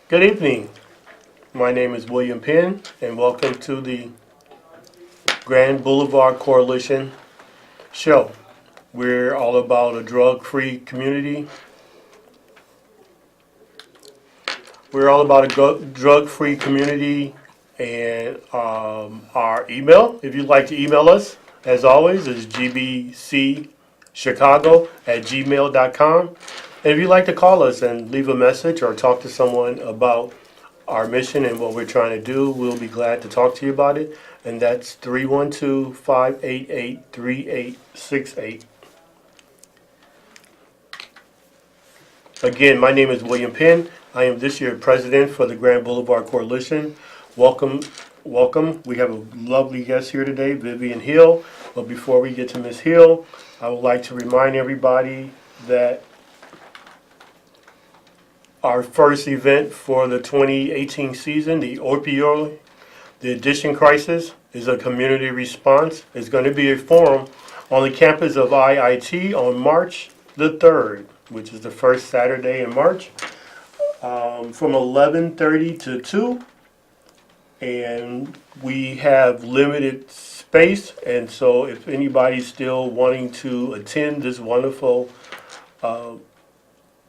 Good evening. My name is William Penn, and welcome to the Grand Boulevard Coalition show. We're all about a drug-free community. We're all about a drug-free community, and our email, if you'd like to email us, as always, is gbcchicago@gmail.com. And if you'd like to call us and leave a message or talk to someone about our mission and what we're trying to do, we'll be glad to talk to you about it. And that's 312-588-3868. Again, my name is William Penn. I am this year's president for the Grand Boulevard Coalition. Welcome, welcome. We have a lovely guest here today, Vivian Hill. But before we get to Ms. Hill, I would like to remind everybody that our first event for the 2018 season, the addiction crisis, is a community response. It's going to be a forum on the campus of IIT on March the 3rd, which is the first Saturday in March, from 11:30 to 2. And we have limited space, and so if anybody's still wanting to attend this wonderful,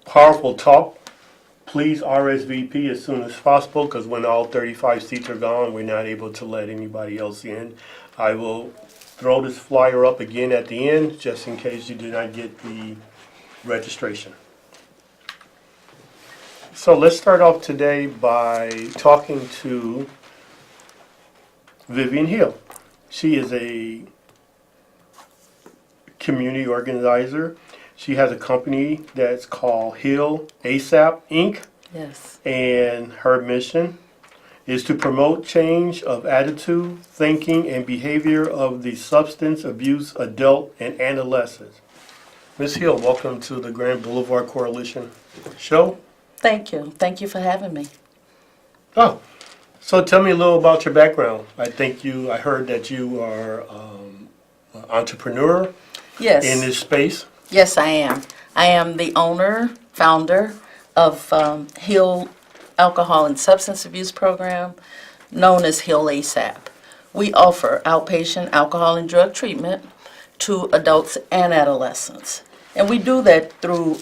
powerful talk, please RSVP as soon as possible, because when all 35 seats are gone, we're not able to let anybody else in. I will throw this flyer up again at the end, just in case you did not get the registration. So let's start off today by talking to Vivian Hill. She is a community organizer. She has a company that's called Hill ASAP Inc. Yes. And her mission is to promote change of attitude, thinking, and behavior of the substance abuse adult and adolescents. Ms. Hill, welcome to the Grand Boulevard Coalition show. Thank you. Thank you for having me. Oh, so tell me a little about your background. I heard that you are an entrepreneur. Yes. In this space. Yes, I am. I am the owner, founder of Hill Alcohol and Substance Abuse Program, known as Hill ASAP. We offer outpatient alcohol and drug treatment to adults and adolescents. And we do that through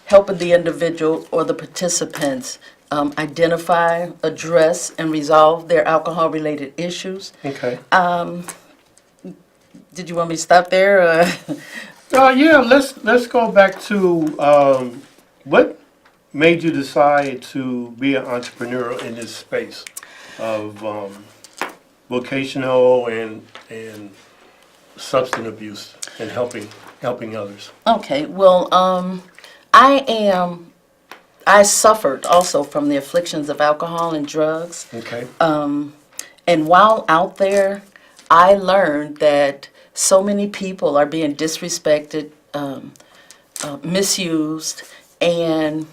helping the individual or the participants identify, address, and resolve their alcohol-related issues. Okay. Did you want me to stop there? Yeah, let's go back to what made you decide to be an entrepreneur in this space of vocational and substance abuse and helping others. Okay, well, I suffered also from the afflictions of alcohol and drugs. Okay. And while out there, I learned that so many people are being disrespected, misused, and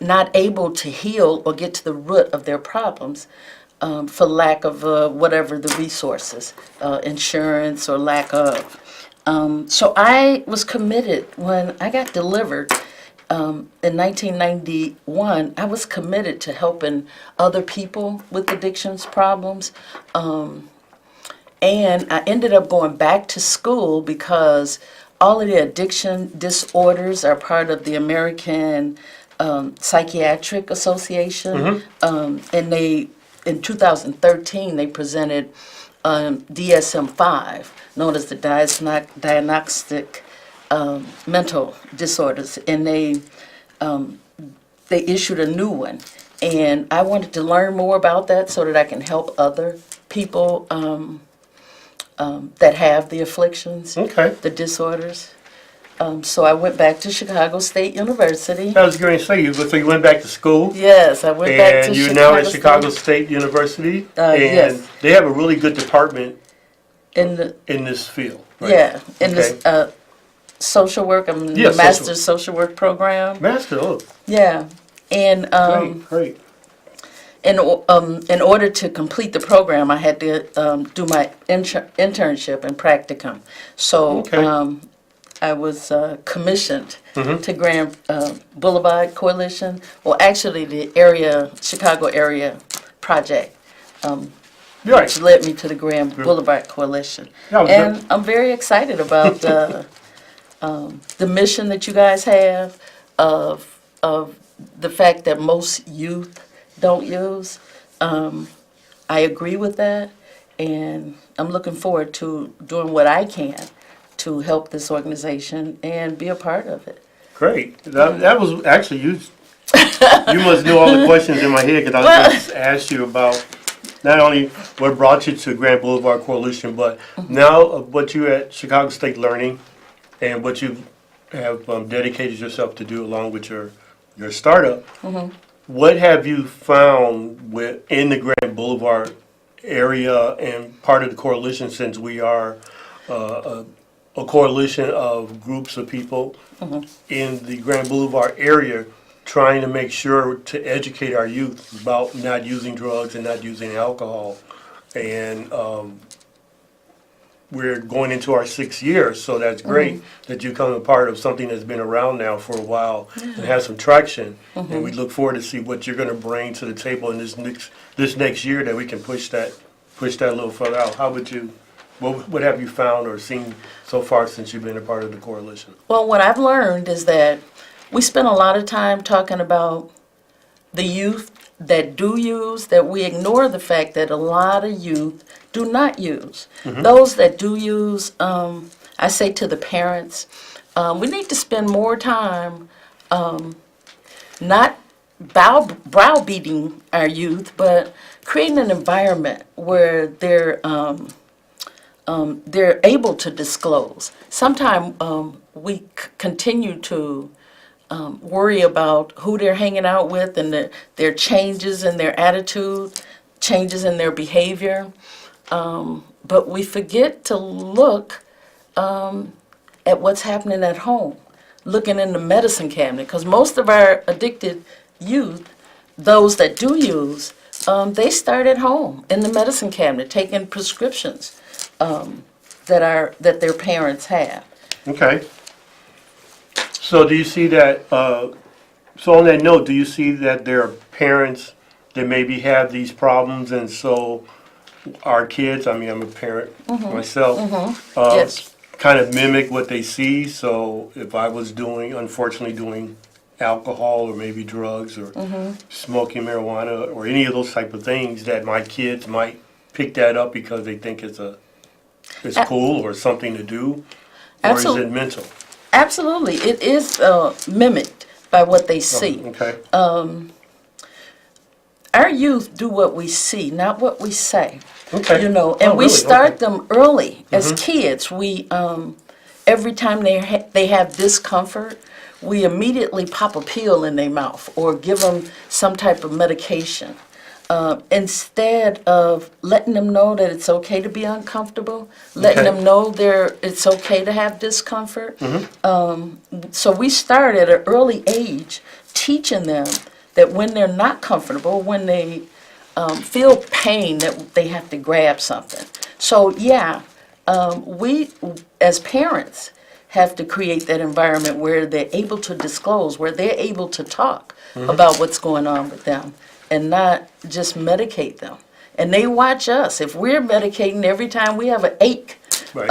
not able to heal or get to the root of their problems for lack of whatever the resources, insurance or lack of. So I was committed when I got delivered in 1991. I was committed to helping other people with addictions problems. And I ended up going back to school because all of the addiction disorders are part of the American Psychiatric Association. And in 2013, they presented DSM-5, known as the Diagnostic Mental Disorders. And they issued a new one. And I wanted to learn more about that so that I can help other people that have the afflictions, Okay. the disorders. So I went back to Chicago State University. I was going to say, so you went back to school. Yes, I went back to And you're Chicago now at Chicago State University. And yes. they have a really good department in this field. Right? Yeah, in Okay. this social work, I'm in Yes, the Master's Social Work program. Master, Yeah, and great. in order to complete the program, I had to do my internship and practicum. So Okay. I was commissioned to Grand Boulevard Coalition, or actually the Chicago area project, Right. which led me to the Grand Boulevard Coalition. Yeah, And I'm very excited about the mission that you guys have of the fact that most youth don't use. I agree with that, and I'm looking forward to doing what I can to help this organization and be a part of it. Great. That was actually you. You must know all the questions in my head because I was going to ask you about not only what brought you to Grand Boulevard Coalition, but now what you at Chicago State Learning and what you have dedicated yourself to do along with your startup. What have you found in the Grand Boulevard area and part of the coalition, since we are a coalition of groups of people in the Grand Boulevard area, trying to make sure to educate our youth about not using drugs and not using alcohol. And we're going into our 6th year, so that's great that you come a part of something that's been around now for a while and has some traction. And we look forward to see what you're going to bring to the table in this next year, that we can push that a little further out. How would you? What have you found or seen so far since you've been a part of the coalition? Well, what I've learned is that we spend a lot of time talking about the youth that do use, that we ignore the fact that a lot of youth do not use. Those that do use, I say to the parents, we need to spend more time not browbeating our youth, but creating an environment where they're able to disclose. Sometimes we continue to worry about who they're hanging out with and their changes in their attitude, changes in their behavior. But we forget to look at what's happening at home, looking in the medicine cabinet, because most of our addicted youth, those that do use, they start at home in the medicine cabinet, taking prescriptions that their parents have. Okay. So do you see that, so on that note, do you see that there are parents that maybe have these problems, and so our kids, I mean, I'm a parent myself, Yes. kind of mimic what they see? So if I was unfortunately doing alcohol or maybe drugs or smoking marijuana or any of those type of things, that my kids might pick that up because they think it's cool or something to do? Or Absolutely. is it mental? Absolutely. It is mimicked by what they see. Okay. Our youth do what we see, not what we say. Okay. And Oh, we really? start Okay. them early as kids. We every time they have discomfort, we immediately pop a pill in their mouth or give them some type of medication. Instead of letting them know that it's okay to be uncomfortable, letting Okay. them know it's okay to have discomfort. So we start at an early age teaching them that when they're not comfortable, when they feel pain, that they have to grab something. So yeah, we as parents have to create that environment where they're able to disclose, where they're able to talk about what's going on with them, and not just medicate them. And they watch us. If we're medicating every time we have an ache Right.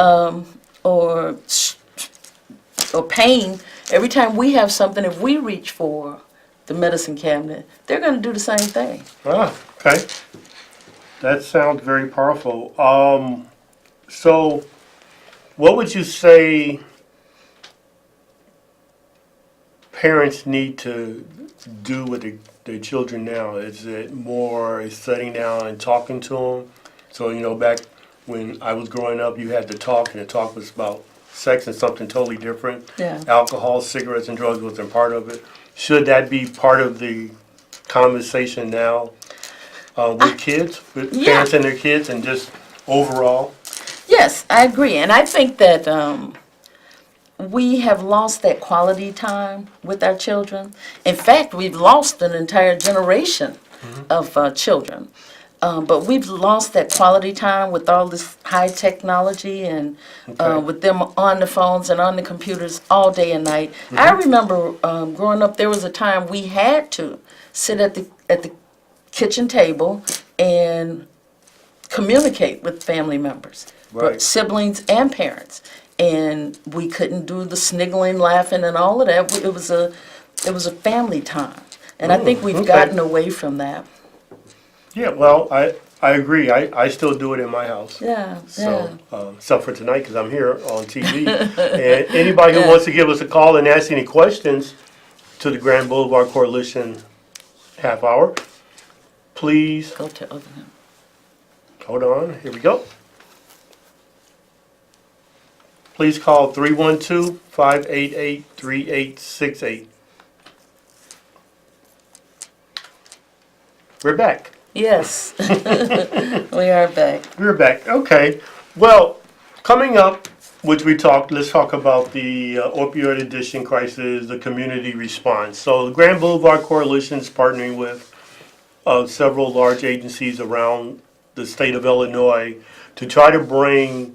or pain, every time we have something, if we reach for the medicine cabinet, they're going to do the same thing. Okay. That sounds very powerful. So what would you say parents need to do with their children now? Is it more sitting down and talking to them? So, back when I was growing up, you had to talk, and the talk was about sex and something totally different. Yeah. Alcohol, cigarettes, and drugs wasn't part of it. Should that be part of the conversation now with kids, with yeah. parents and their kids, and just overall? Yes, I agree. And I think that we have lost that quality time with our children. In fact, we've lost an entire generation of children. But we've lost that quality time with all this high technology and with them on the phones and on the computers all day and night. I remember growing up, there was a time we had to sit at the kitchen table and communicate with family members, Right. siblings and parents. And we couldn't do the sniggling, laughing, and all of that. It was a family time. And I think we've okay. gotten away from that. Yeah, well, I agree. I still do it in my house. Yeah, So, except for tonight because I'm here on TV. And anybody who wants to give us a call and ask any questions to the Grand Boulevard Coalition half hour, please, Go to other. hold on, here we go. Please call 312-588-3868. We're back. Yes, we are back. We're back. Okay. Well, coming up, which let's talk about the opioid addiction crisis, the community response. So the Grand Boulevard Coalition is partnering with several large agencies around the state of Illinois to try to bring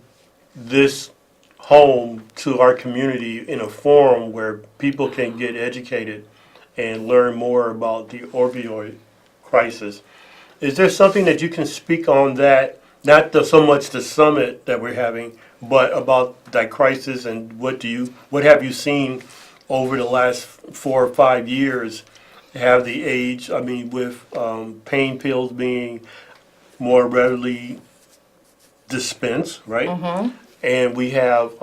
this home to our community in a forum where people can get educated and learn more about the opioid crisis. Is there something that you can speak on that, not so much the summit that we're having, but about that crisis and what have you seen over the last 4 or 5 years? Have the age, with pain pills being more readily dispensed, right? Mm-hmm. And we have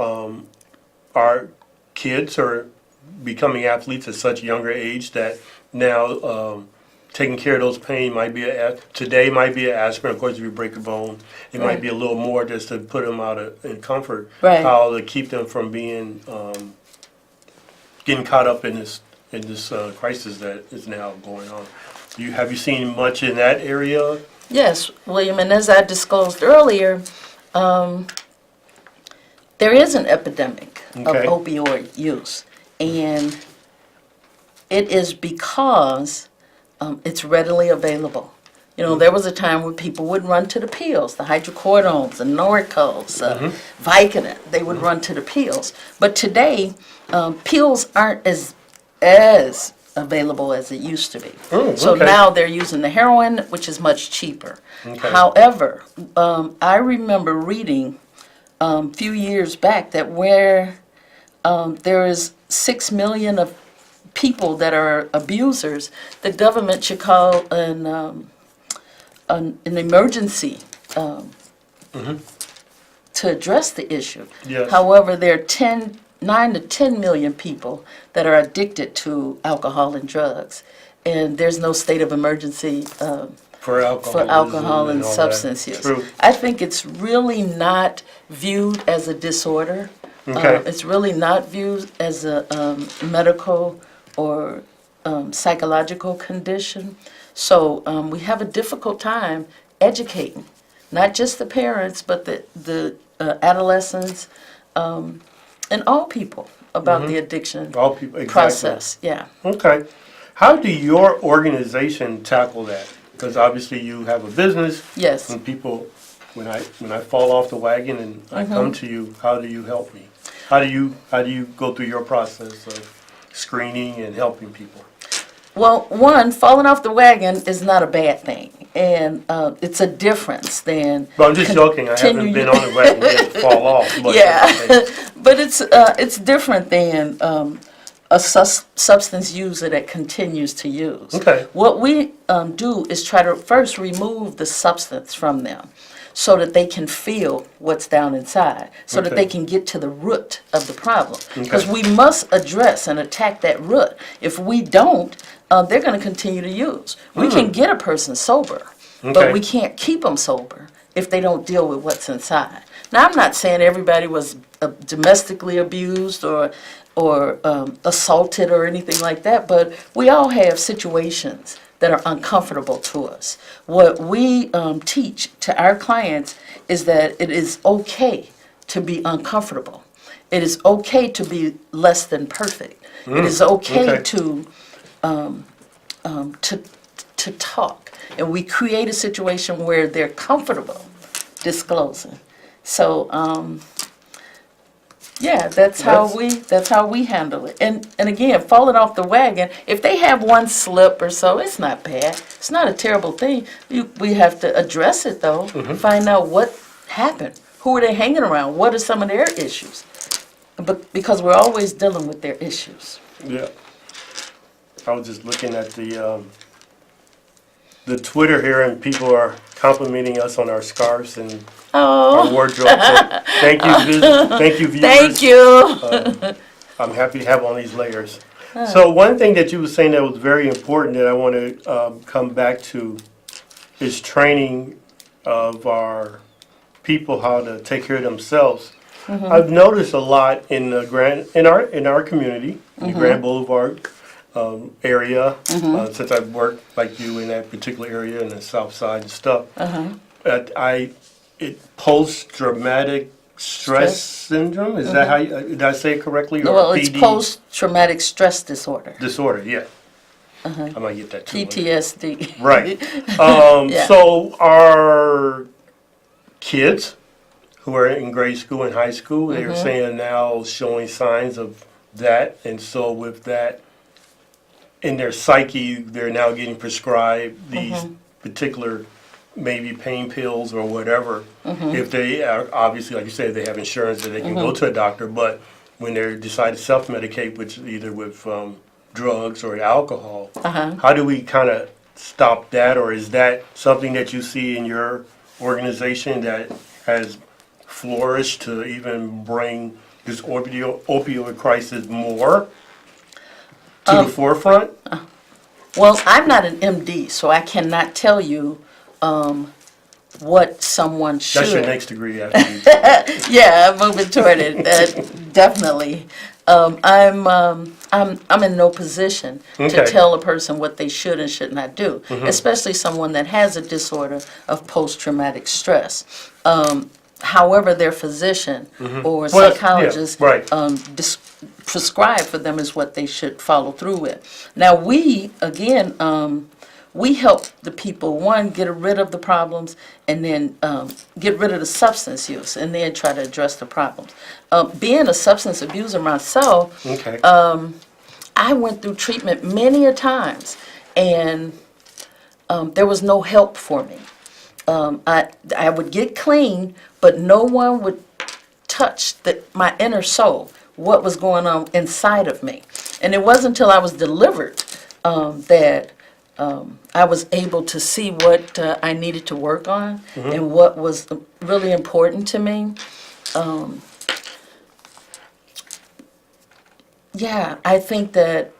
our kids are becoming athletes at such a younger age that now taking care of those pain today might be an aspirin. Of course, if you break a bone, it might be a little more just to put them out in comfort. Right. How to keep them from being getting caught up in this crisis that is now going on. Have you seen much in that area? Yes, William, and as I disclosed earlier, there is an epidemic Okay. of opioid use, and it is because it's readily available. You know, there was a time when people would run to the pills, the hydrocortisones, the Norcos, Vicodin. They would run to the pills. But today, pills aren't as available as it used to be. Oh, So okay. now they're using the heroin, which is much cheaper. Okay. However, I remember reading a few years back that where there is 6 million of people that are abusers, the government should call an emergency to address the issue. Yes. However, there are 9 to 10 million people that are addicted to alcohol and drugs, and there's no state of emergency For alcohol and all substance that. use. True. I think it's really not viewed as a disorder. Okay. It's really not viewed as a medical or psychological condition. So we have a difficult time educating, not just the parents, but the adolescents and all people about the addiction All people, exactly. process. Yeah. Okay. How do your organization tackle that? Because obviously you have a business. Yes. And people, when I fall off the wagon and I come to you, how do you help me? How do you go through your process of screening and helping people? Well, one, falling off the wagon is not a bad thing, and it's a difference than. But I'm just joking. I haven't been on the wagon yet to fall off. But Yeah, but it's different than a substance user that continues to use. Okay. What we do is try to first remove the substance from them so that they can feel what's down inside, so that Okay. they can get to the root of the problem. Okay. Because we must address and attack that root. If we don't, they're going to continue to use. We can get a person sober, Okay. but we can't keep them sober if they don't deal with what's inside. Now, I'm not saying everybody was domestically abused or assaulted or anything like that, but we all have situations that are uncomfortable to us. What we teach to our clients is that it is okay to be uncomfortable. It is okay to be less than perfect. It is okay okay. to to talk, and we create a situation where they're comfortable disclosing. So, yeah, that's how we handle it. And again, falling off the wagon, if they have one slip or so, it's not bad. It's not a terrible thing. We have to address it though, find out what happened. Who are they hanging around? What are some of their issues? But because we're always dealing with their issues. Yeah. I was just looking at the Twitter here, and people are complimenting us on our scarves and our wardrobe. So thank you, viewers. Thank you. I'm happy to have on these layers. So one thing that you were saying that was very important that I want to come back to is training of our people how to take care of themselves. I've noticed a lot in our community, in the Grand Boulevard area, since I've worked like you in that particular area in the South Side and stuff. Post-traumatic stress syndrome. Is that how did I say it correctly? Or Well, it's PD? post-traumatic stress disorder. Disorder. Yeah. I might get that too. PTSD. Right. Yeah. So our kids who are in grade school and high school, they're saying now showing signs of that, and so with that in their psyche, they're now getting prescribed these particular maybe pain pills or whatever. If they are, obviously, like you said, they have insurance that they can go to a doctor, but when they decide to self-medicate, which is either with drugs or alcohol, how do we kind of stop that, or is that something that you see in your organization that has flourished to even bring this opioid crisis more to the forefront? Well, I'm not an MD, so I cannot tell you what someone should. That's your next degree after you. Yeah, I'm moving toward it. Definitely. I'm in no position Okay. to tell a person what they should and should not do, especially someone that has a disorder of post-traumatic stress. However, their physician or Well, yeah, psychologist right. prescribe for them is what they should follow through with. Now, we, again, we help the people, one, get rid of the problems, and then get rid of the substance use, and then try to address the problems. Being a substance abuser myself, Okay. I went through treatment many a times, and there was no help for me. I would get clean, but no one would touch my inner soul, what was going on inside of me. And it wasn't until I was delivered that I was able to see what I needed to work on and what was really important to me. Yeah, I think that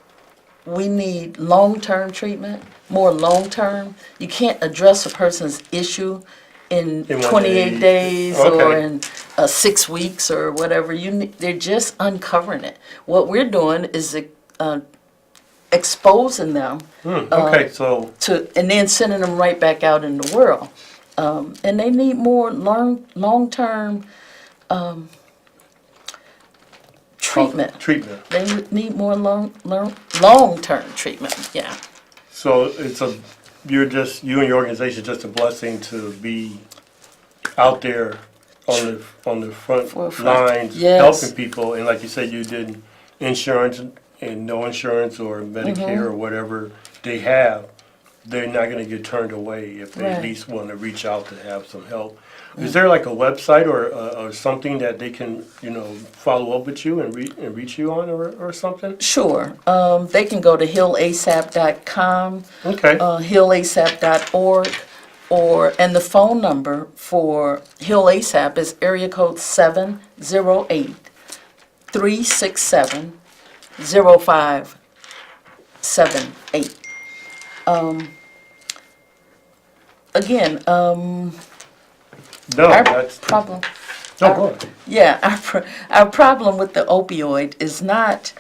we need long-term treatment, more long-term. You can't address a person's issue in In 1 28 day. days Okay. or in 6 weeks or whatever. They're just uncovering it. What we're doing is exposing them Okay, so and then sending them right back out in the world. And they need more long-term treatment. treatment. They need more long-term treatment. Yeah. So you and your organization just a blessing to be out there on the front Forefront. lines Yes. helping people, and like you said, you did insurance and no insurance or Medicare or whatever they have. They're not going to get turned away if they at Right. least want to reach out to have some help. Is there like a website or something that they can follow up with you and reach you on or something? Sure. They can go to healasap.com, Okay. healasap.org, and the phone number for Heal ASAP is area code 708-367-0578. Again, No, our that's problem. no, go ahead. Yeah, our problem with the opioid is not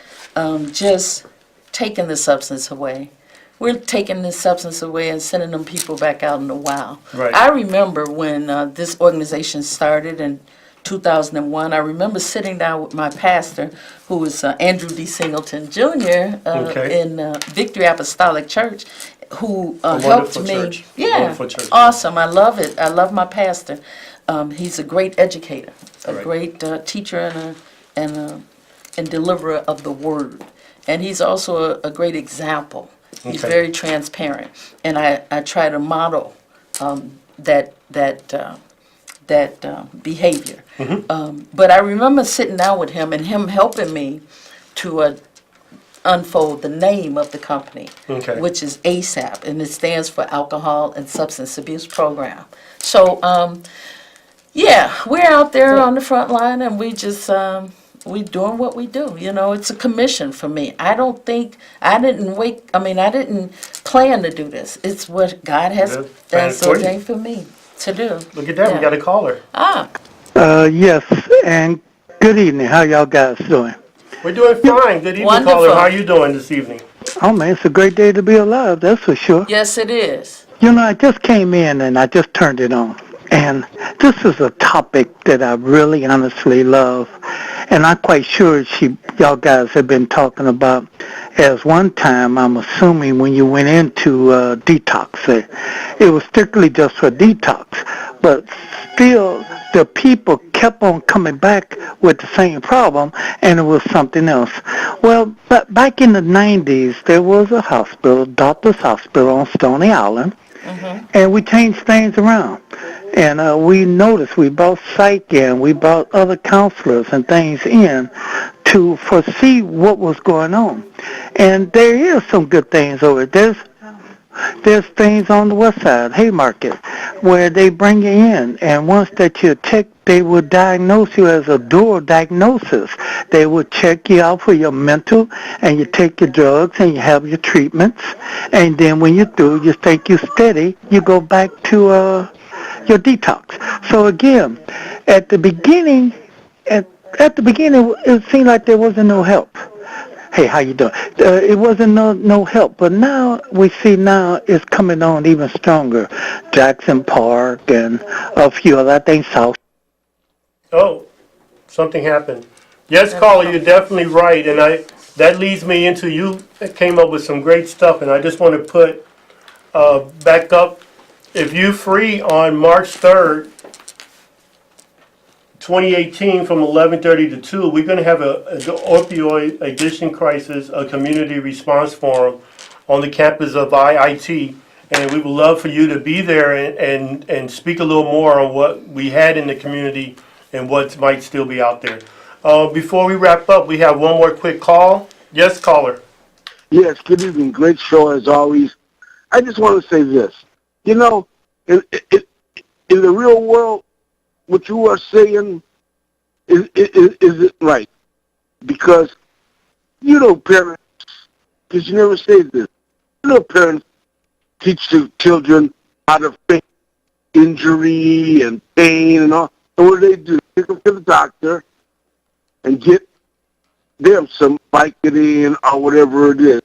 just taking the substance away. We're taking this substance away and sending them people back out in the wild. Right. I remember when this organization started in 2001, I remember sitting down with my pastor, who was Andrew D. Singleton Jr. Okay. In Victory Apostolic Church, who A helped wonderful me. church. A Yeah, wonderful church. awesome. I love it. I love my pastor. He's a great educator, a Right. great teacher, and deliverer of the word. And he's also a great example. He's Okay. very transparent, and I try to model that behavior. But I remember sitting down with him and him helping me to unfold the name of the company, Okay. which is ASAP, and it stands for Alcohol and Substance Abuse Program. So, yeah, we're out there on the front line, and we doing what we do. You know, it's a commission for me. I don't think I didn't plan to do this. It's what God has Yeah, planned for you. ordained for me to do. Look at that. We Yeah. got a caller. Ah, Yes, and good evening. How y'all guys doing? We're doing fine. Good evening, Wonderful. caller. How are you doing this evening? Oh man, it's a great day to be alive, that's for sure. yes, it is. You know, I just came in and I just turned it on. And this is a topic that I really honestly love. And I'm quite sure y'all guys have been talking about as one time, I'm assuming when you went into detox, it was strictly just for detox. But still, the people kept on coming back with the same problem, and it was something else. Well, but back in the 90s, there was a hospital, Doctor's Hospital on Stony Island, and we changed things around. And we noticed we brought psych in, we brought other counselors and things in to foresee what was going on. And there is some good things over it. There's things on the west side, Haymarket, where they bring you in, and once that you're checked, they will diagnose you as a dual diagnosis. They will check you out for your mental, and you take your drugs, and you have your treatments, and then when you're through, you think you're steady, you go back to your detox. So again, at the beginning, it seemed like there wasn't no help. Hey, how you doing? It wasn't no help, but now we see it's coming on even stronger. Jackson Park and a few other, I think South. Oh, something happened. Yes, caller, you're definitely right. And that leads me into you came up with some great stuff. And I just want to put back up. If you free on March 3rd, 2018 from 11:30 to 2, we're going to have an opioid addiction crisis, a community response forum on the campus of IIT. And we would love for you to be there and speak a little more on what we had in the community and what might still be out there. Before we wrap up, we have one more quick call. Yes, caller. Yes, good evening. Great show as always. I just want to say this. You know, in the real world, what you are saying is right. Because, parents, because you never say this, parents teach their children how to fake injury and pain and all. And what do? Take them to the doctor and get them some Vicodin or whatever it is.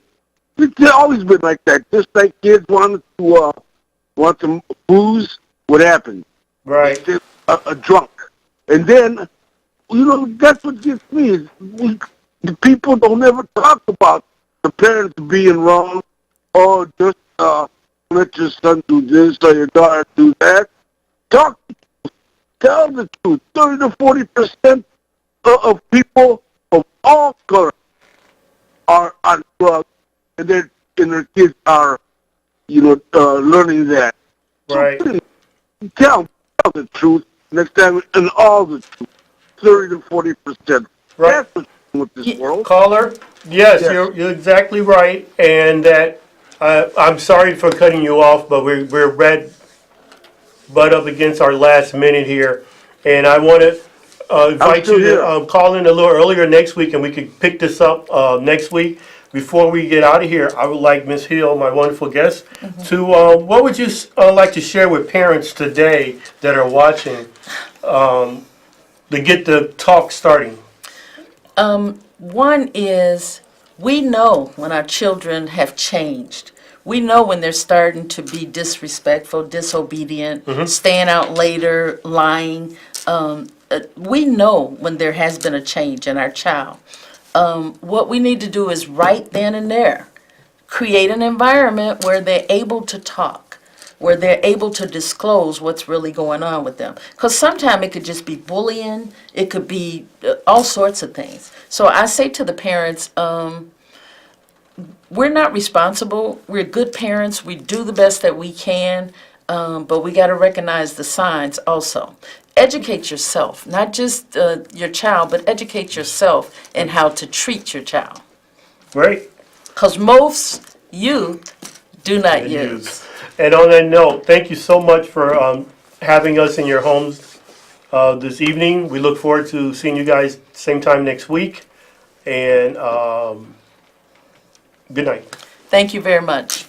It's always been like that. Just like kids want some booze, what happens? Right. They're a drunk. And then, that's what gets me. Is the people don't ever talk about the parents being wrong, or just let your son do this or your daughter do that. Tell the truth. 30 to 40% of people of all colors are on drugs, and their kids are, learning that. Right. So tell the truth next time, and all the truth. 30 to 40%. Right. That's what's wrong with this world. Caller, yes, Yes. You're exactly right, and that I'm sorry for cutting you off, but we're butt up against our last minute here, and I want to invite still you here. to call in a little earlier next week, and we could pick this up next week. Before we get out of here, I would like Ms. Hill, my wonderful guest, to what would you like to share with parents today that are watching to get the talk starting? One is, we know when our children have changed. We know when they're starting to be disrespectful, disobedient, staying out later, lying. We know when there has been a change in our child. What we need to do is right then and there create an environment where they're able to talk, where they're able to disclose what's really going on with them. Because sometimes it could just be bullying, it could be all sorts of things. So I say to the parents, we're not responsible. We're good parents. We do the best that we can, but we got to recognize the signs also. Educate yourself, not just your child, but educate yourself in how to treat your child. Great. Because most youth do not use. And on that note, thank you so much for having us in your homes this evening. We look forward to seeing you guys same time next week. And good night. Thank you very much.